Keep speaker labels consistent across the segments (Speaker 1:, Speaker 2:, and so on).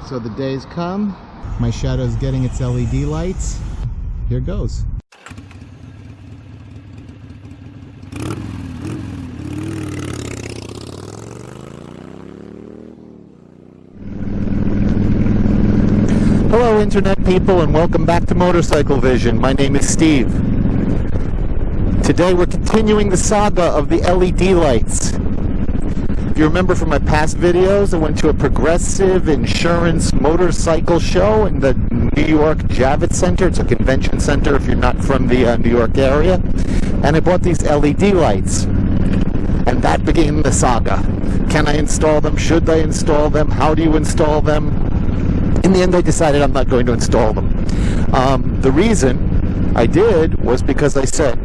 Speaker 1: So the day's come. My shadow's getting its LED lights. Here goes. Hello internet people, and welcome back to Motorcycle Vision. My name is Steve. Today we're continuing the saga of the LED lights. If you remember from my past videos, I went to a Progressive Insurance motorcycle show in the New York Javits Center. It's a convention center if you're not from the New York area. And I bought these LED lights. And that began the saga. Can I install them? Should I install them? How do you install them? In the end, I decided I'm not going to install them. The reason I did was because I said,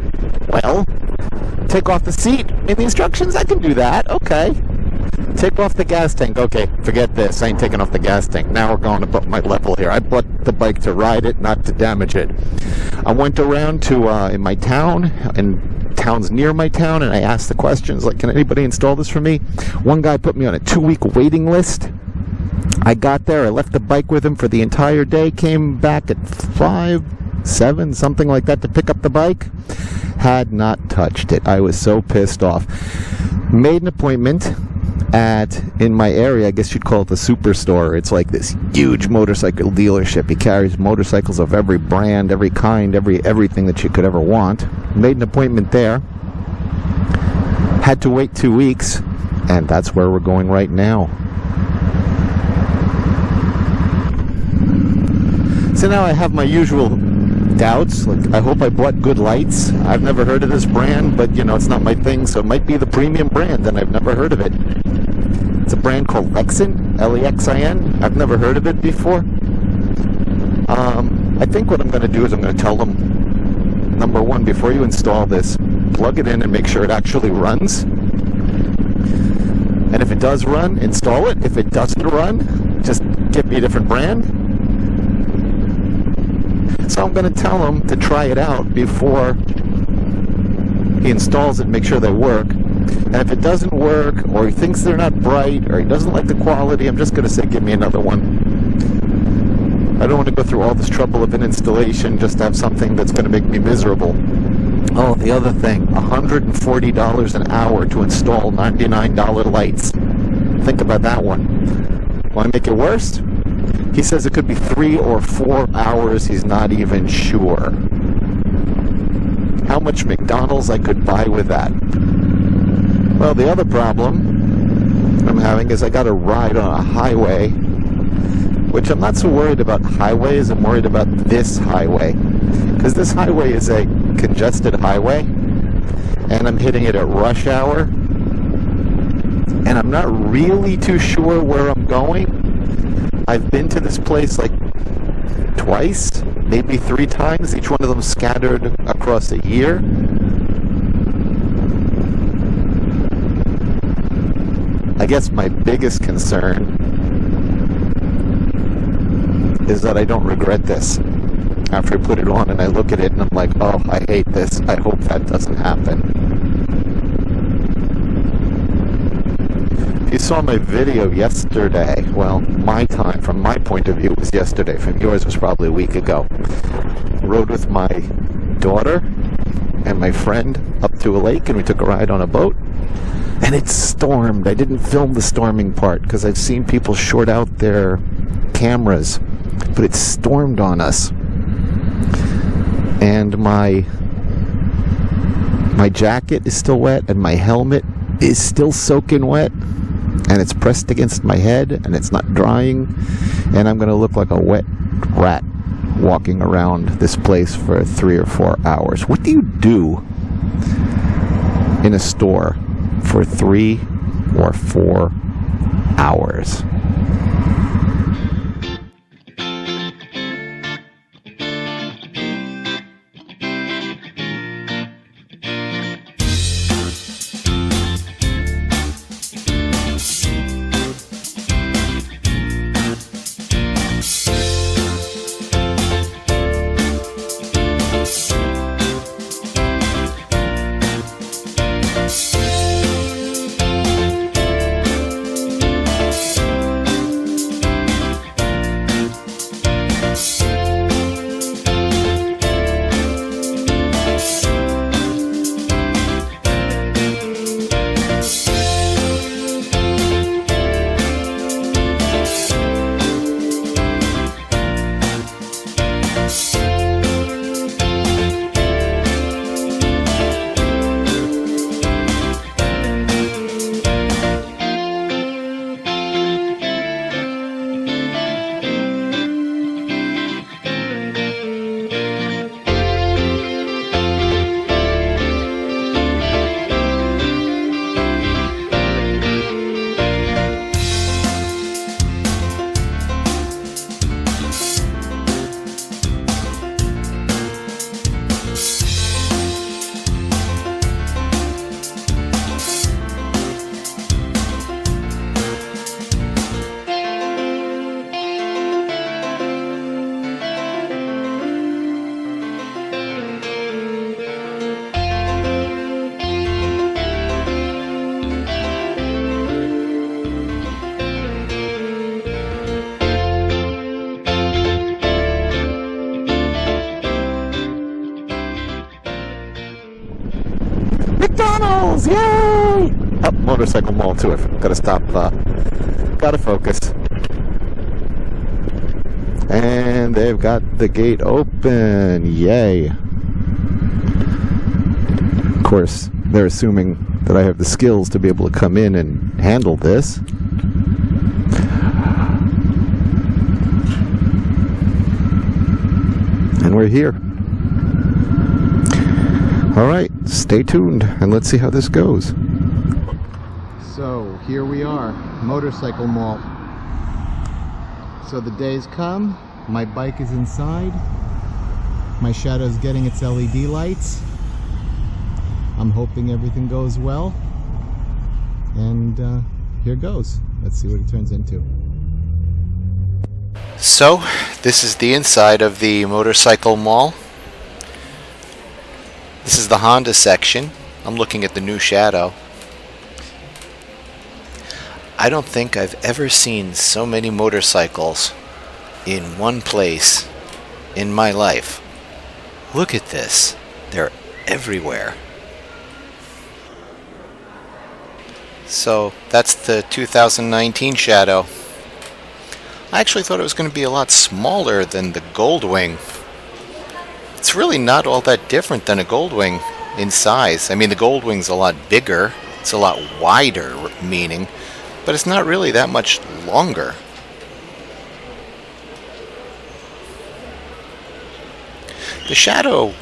Speaker 1: well, take off the seat. In the instructions, I can do that. Okay. Take off the gas tank. Okay, forget this. I ain't taking off the gas tank. Now we're going above my level here. I bought the bike to ride it, not to damage it. I went around to in my town, in towns near my town, and I asked the questions like, can anybody install this for me? One guy put me on a 2-week waiting list. I got there, I left the bike with him for the entire day, came back at 5, 7, something like that to pick up the bike. Had not touched it. I was so pissed off. Made an appointment in my area, I guess you'd call it the Superstore. It's like this huge motorcycle dealership. He carries motorcycles of every brand, every kind, everything that you could ever want. Made an appointment there. Had to wait 2 weeks, and that's where we're going right now. So now I have my usual doubts. Like, I hope I bought good lights. I've never heard of this brand, but you know, it's not my thing, so it might be the premium brand, and I've never heard of it. It's a brand called Lexin, L-E-X-I-N. I've never heard of it before. I think what I'm going to do is I'm going to tell them, number one, before you install this, plug it in and make sure it actually runs. And if it does run, install it. If it doesn't run, just get me a different brand. So I'm going to tell him to try it out before he installs it, make sure they work. And if it doesn't work, or he thinks they're not bright, or he doesn't like the quality, I'm just going to say, give me another one. I don't want to go through all this trouble of an installation just to have something that's going to make me miserable. Oh, the other thing, $140 an hour to install $99 lights. Think about that one. Want to make it worse? He says it could be 3 or 4 hours. He's not even sure. How much McDonald's I could buy with that? Well, the other problem I'm having is I got to ride on a highway, which I'm not so worried about highways. I'm worried about this highway, because this highway is a congested highway, and I'm hitting it at rush hour, and I'm not really too sure where I'm going. I've been to this place like twice, maybe 3 times, each one of them scattered across a year. I guess my biggest concern is that I don't regret this. After I put it on and I look at it and I'm like, oh, I hate this. I hope that doesn't happen. You saw my video yesterday. Well, my time, from my point of view, was yesterday. From yours was probably a week ago. Rode with my daughter and my friend up to a lake, and we took a ride on a boat. And it stormed. I didn't film the storming part because I've seen people short out their cameras. But it stormed on us. And my jacket is still wet, and my helmet is still soaking wet. And it's pressed against my head, and it's not drying, and I'm going to look like a wet rat walking around this place for 3 or 4 hours. What do you do in a store for 3 or 4 hours? motorcycles! Yay! Oh, motorcycle mall too. I've got to stop. Gotta focus. And they've got the gate open. Yay. Of course, they're assuming that I have the skills to be able to come in and handle this. And we're here. Alright, stay tuned and let's see how this goes. So, here we are, motorcycle mall. So the day's come, my bike is inside, my Shadow's getting its LED lights. I'm hoping everything goes well, and here goes. Let's see what it turns into. So, this is the inside of the motorcycle mall. This is the Honda section. I'm looking at the new Shadow. I don't think I've ever seen so many motorcycles in one place in my life. Look at this. They're everywhere. So that's the 2019 Shadow. I actually thought it was going to be a lot smaller than the Goldwing. It's really not all that different than a Goldwing in size. I mean, the Goldwing's a lot bigger. It's a lot wider, meaning. But it's not really that much longer. The Shadow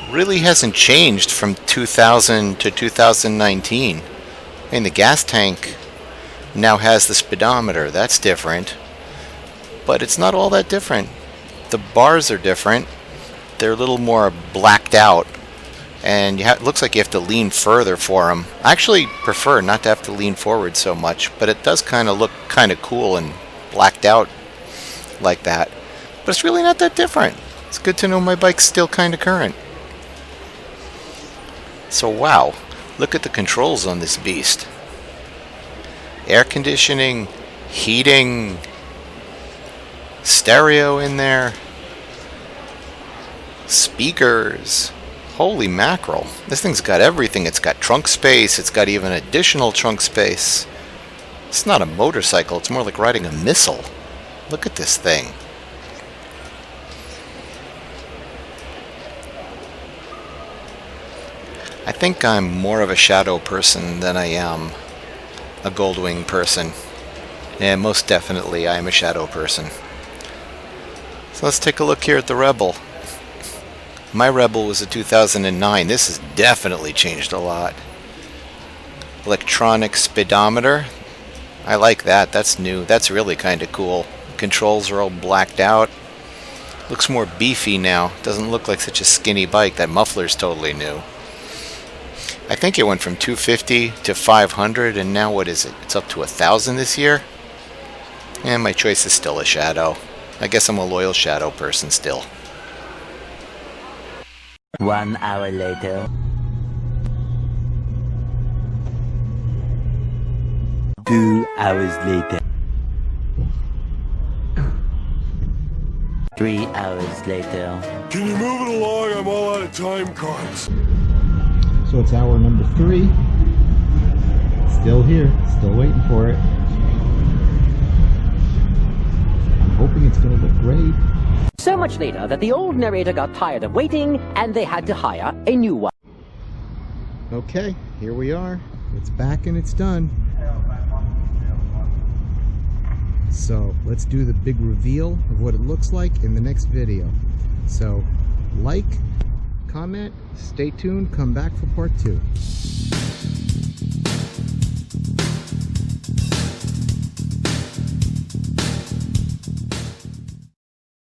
Speaker 1: really hasn't changed from 2000 to 2019. I mean, the gas tank now has the speedometer. That's different. But it's not all that different. The bars are different. They're a little more blacked out. And it looks like you have to lean further for them. I actually prefer not to have to lean forward so much, but it does kind of look kind of cool and blacked out like that. But it's really not that different. It's good to know my bike's still kind of current. So wow, look at the controls on this beast. Air conditioning, heating, stereo in there, speakers. Holy mackerel. This thing's got everything. It's got trunk space. It's got even additional trunk space. It's not a motorcycle. It's more like riding a missile. Look at this thing. I think I'm more of a Shadow person than I am a Goldwing person. And most definitely I am a Shadow person. So let's take a look here at the Rebel. My Rebel was a 2009. This has definitely changed a lot. Electronic speedometer. I like that. That's new. That's really kind of cool. Controls are all blacked out. Looks more beefy now. Doesn't look like such a skinny bike. That muffler's totally new. I think it went from 250 to 500, and now what is it? It's up to 1,000 this year? And my choice is still a Shadow. I guess I'm a loyal Shadow person still.
Speaker 2: 1 hour later. 2 hours later. 3 hours later.
Speaker 3: Can you move it along? I'm all out of time cards.
Speaker 1: So it's hour number 3. Still here, still waiting for it. I'm hoping it's going to look great.
Speaker 4: So much later that the old narrator got tired of waiting and they had to hire a new one.
Speaker 1: Okay, here we are. It's back and it's done. So let's do the big reveal of what it looks like in the next video. So like, comment, stay tuned, come back for part 2.